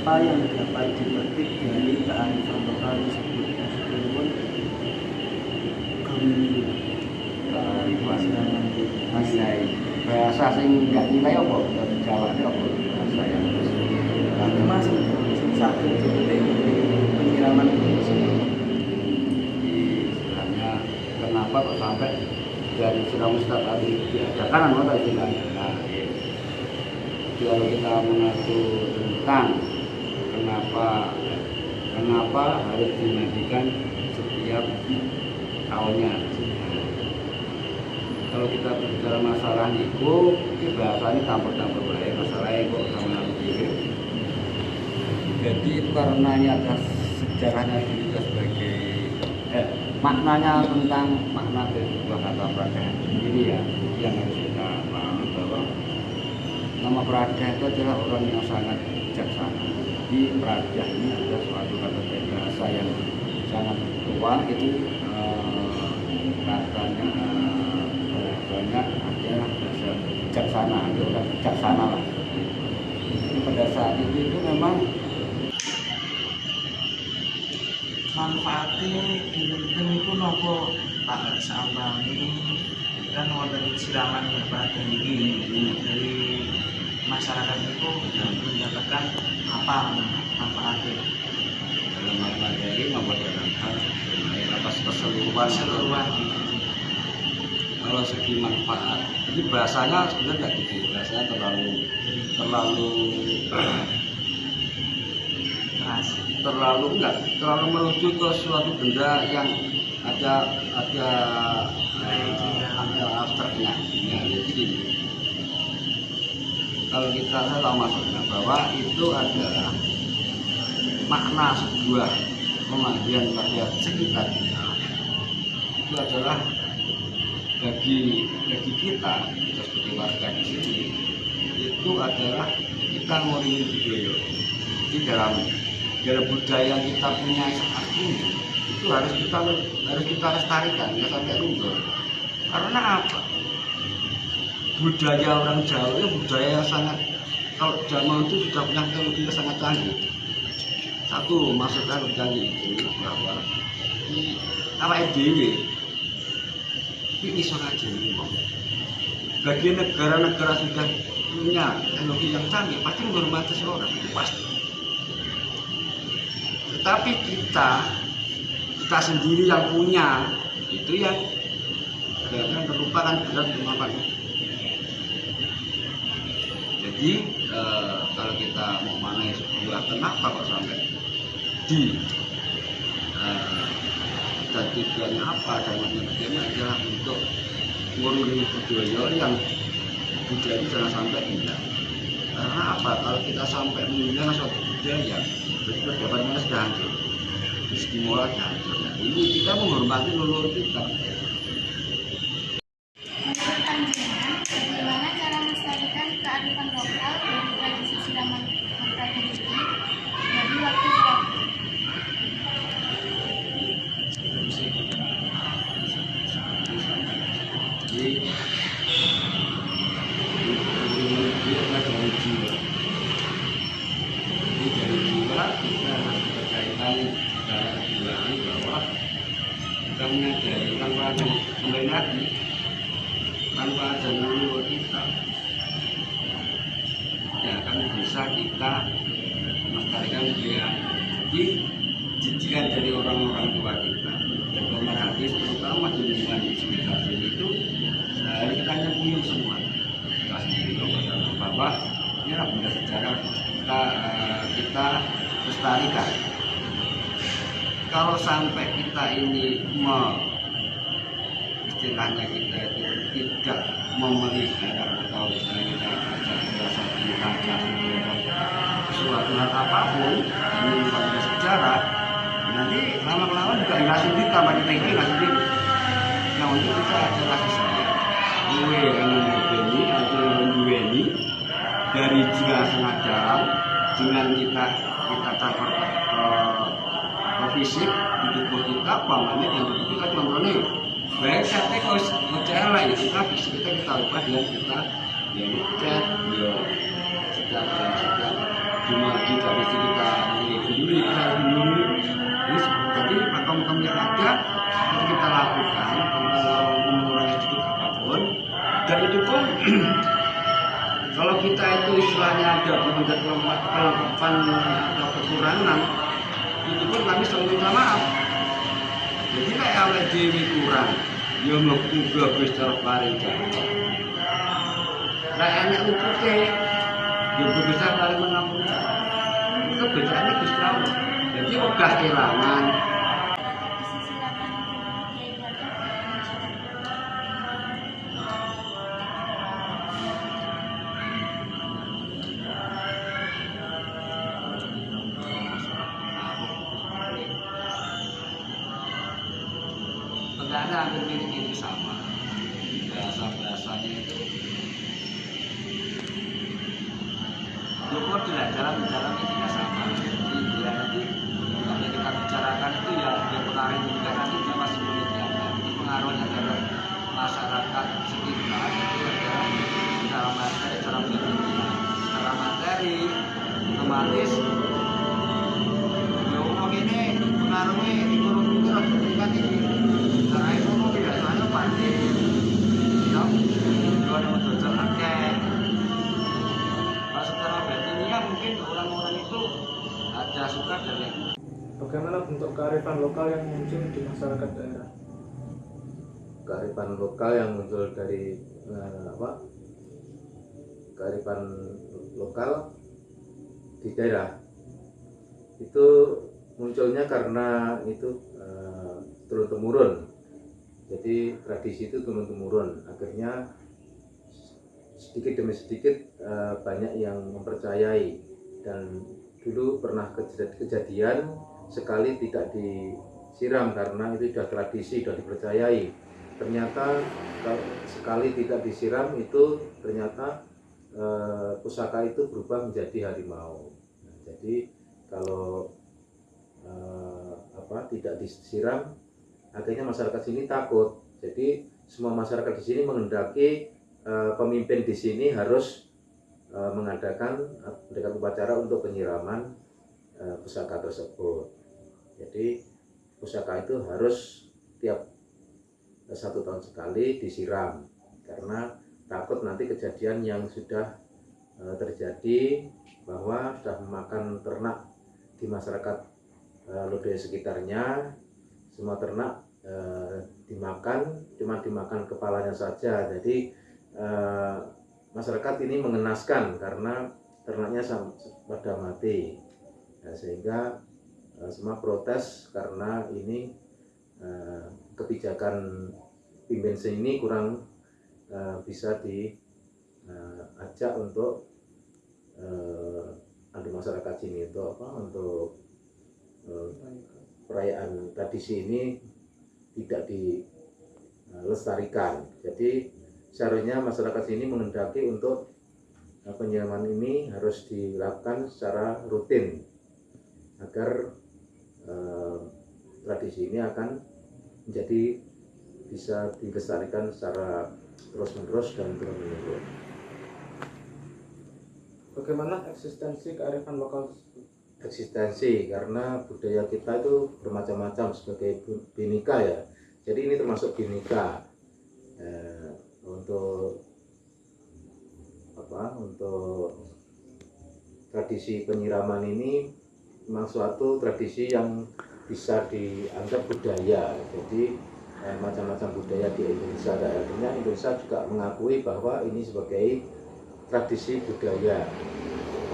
apa yang dapat dipetik dari kearifan lokal tersebut? Maksudnya pun kami bahasa sing gak nilai apa Jawa ini apa bahasa yang terus masih sakit seperti penyiraman istilahnya kenapa kok sampai dari Surah Ustaz tadi diadakan apa istilahnya. Nah, kalau kita mengatur tentang kenapa harus dimandikan setiap tahunnya. Kalau kita berbicara masalah itu bahasanya campur-campur baik masalahnya kok sama begini. Jadi itu karenanya atas sejarahnya juga sebagai maknanya tentang makna dari sebuah kata Praja sendiri ya yang harus kita pahami bahwa nama Praja itu adalah orang yang sangat bijaksana. Jadi Praja ini adalah suatu kata bahasa yang sangat tua itu katanya banyak adalah bahasa bijaksana atau orang bijaksana lah. Jadi pada saat itu memang manfaatnya dinten itu nopo Pak Sambangi kan wonten siraman pada ini dari masyarakat itu mendapatkan apa manfaatnya dalam materi maupun dalam hal atas keseluruhan. Kalau segi manfaat, jadi bahasanya sebenarnya nggak gitu, bahasanya terlalu menuju ke suatu benda yang ada abstraknya. Ya, jadi gini. Kalau saya tahu maksudnya bahwa itu adalah makna sebuah pemanggilan pada sekitar kita. Itu adalah bagi kita sebagai warga di sini itu adalah kita nguringin budaya. Jadi dalam budaya yang kita punya saat ini itu harus kita lestarikan, nggak sampai luntur. Karena apa? Budaya orang Jawa itu budaya yang sangat, kalau zaman itu sudah punya teknologi yang sangat canggih. Satu maksudnya canggih itu bahwa apa EDW ini iso aja nih, bagi negara-negara sudah punya teknologi yang canggih pasti menghormati seorang itu pasti. Tetapi kita sendiri yang punya itu yang terlupakan berat kemampuan. Jadi kalau kita mau manai sebuah kenapa kok sampai dan tujuannya apa dan tujuannya adalah untuk ngurusin budaya yang budaya itu jangan sampai hilang. Karena apa? Kalau kita sampai menghilangkan suatu budaya, berarti peradabannya sudah hancur, segi moral hancur. Nah, ini kita menghormati leluhur kita. Menurut panjenengan, bagaimana cara melestarikan kearifan lokal dari tradisi siraman Praja ini dari waktu ke waktu? Jadi dari jiwa. Jadi dari jiwa kita harus berkaitan secara kejiwaan bahwa kita menyadari tanpa kembali lagi tanpa ada leluhur kita tidak akan bisa kita melestarikan budaya. Jadi didikan dari orang-orang tua kita dan pemerhati terutama di lingkungan di sekitar sini itu kita hanya punya semua kita sendiri bahwa ini adalah benda sejarah kita lestarikan. Kalau sampai kita ini istilahnya kita itu tidak memelihara atau kita merasa kita suatu hal apapun ini pada sejarah, nanti lama-lama juga hilang sendiri, tambah kita hilang sendiri. Nah, untuk kita ada kasih sayang gue ini atau ini dari jiwa sangat dalam dengan kita cover fisik di tubuh kita, pamannya dan tubuh kita cuma nih baik sate kalau bicara ya kita fisik kita ubah dengan kita ya cat ya sedang cuma di tradisi kita ini peduli ini jadi makam-makam yang ada itu kita lakukan untuk mengurangi sedikit apapun, dan itu pun kalau kita itu istilahnya ada kelengkapan atau kekurangan, itu pun kami selalu minta maaf. Jadi kayak awal dewi kurang, ya mau juga besar paling jauh. Nah enak ukute, ya besar paling mengampuni. Itu bedanya Gusti Allah. Jadi ogah kelangan. Sebenarnya hampir mirip-mirip sama. Bahasa-bahasanya itu Joko dalam intinya sama. Jadi ya nanti kalau kita bicarakan itu ya pengaruh juga nanti dia masih penelitian. Jadi pengaruhnya terhadap masyarakat sekitar itu adalah secara materi, secara penelitian, secara materi otomatis ya ngomong ini pengaruhnya ekonomi itu harus meningkat ini. Secara ekonomi biasanya pasti ya itu ada menjual akeh. Secara batinnya mungkin orang-orang itu ada suka dan lain. Bagaimana bentuk kearifan lokal yang muncul di masyarakat daerah? Kearifan lokal yang muncul dari kearifan lokal di daerah itu munculnya karena itu turun temurun. Jadi tradisi itu turun temurun, akhirnya sedikit demi sedikit banyak yang mempercayai. Dan dulu pernah kejadian sekali tidak disiram karena itu sudah tradisi, sudah dipercayai. Ternyata sekali tidak disiram itu ternyata pusaka itu berubah menjadi harimau. Nah, jadi kalau tidak disiram, akhirnya masyarakat sini takut. Jadi semua masyarakat di sini menghendaki pemimpin di sini harus mengadakan upacara untuk penyiraman pusaka tersebut. Jadi pusaka itu harus tiap 1 tahun sekali disiram karena takut nanti kejadian yang sudah terjadi bahwa sudah memakan ternak di masyarakat Lodaya sekitarnya. Semua ternak dimakan, cuma dimakan kepalanya saja. Jadi masyarakat ini mengenaskan karena ternaknya pada mati. Nah, sehingga semua protes karena ini kebijakan pimpin sini kurang bisa diajak untuk masyarakat sini itu untuk perayaan tradisi ini tidak dilestarikan. Jadi seharusnya masyarakat sini menghendaki untuk penyiraman ini harus dilakukan secara rutin agar tradisi ini akan menjadi bisa dilestarikan secara terus-menerus dan turun-menurun. Bagaimana eksistensi kearifan lokal tersebut? Eksistensi karena budaya kita itu bermacam-macam sebagai Bhinneka ya. Jadi ini termasuk Bhinneka. Untuk tradisi penyiraman ini memang suatu tradisi yang bisa dianggap budaya. Jadi macam-macam budaya di Indonesia, akhirnya Indonesia juga mengakui bahwa ini sebagai tradisi budaya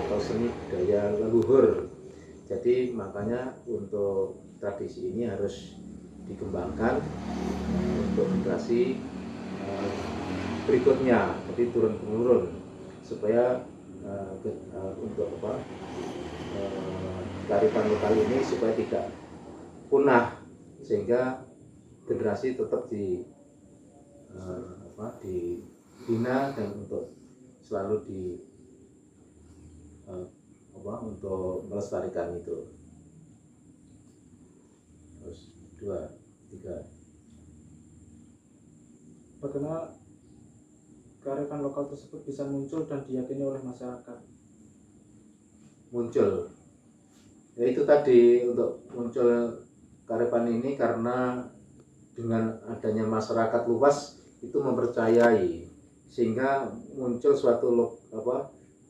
atau seni budaya leluhur. Jadi makanya untuk tradisi ini harus dikembangkan untuk generasi berikutnya, jadi turun temurun supaya untuk kearifan lokal ini supaya tidak punah, sehingga generasi tetap dibina dan untuk selalu untuk melestarikan itu. Terus 2, 3. Bagaimana kearifan lokal tersebut bisa muncul dan diyakini oleh masyarakat? muncul. Ya itu tadi, untuk muncul kearifan ini karena dengan adanya masyarakat luas itu mempercayai, sehingga muncul suatu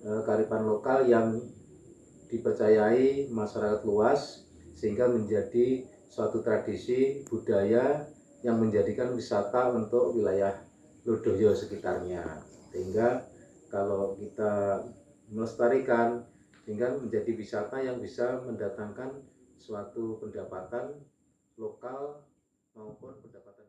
kearifan lokal yang dipercayai masyarakat luas, sehingga menjadi suatu tradisi budaya yang menjadikan wisata untuk wilayah Lodaya sekitarnya. Sehingga kalau kita melestarikan, sehingga menjadi wisata yang bisa mendatangkan suatu pendapatan lokal maupun pendapatan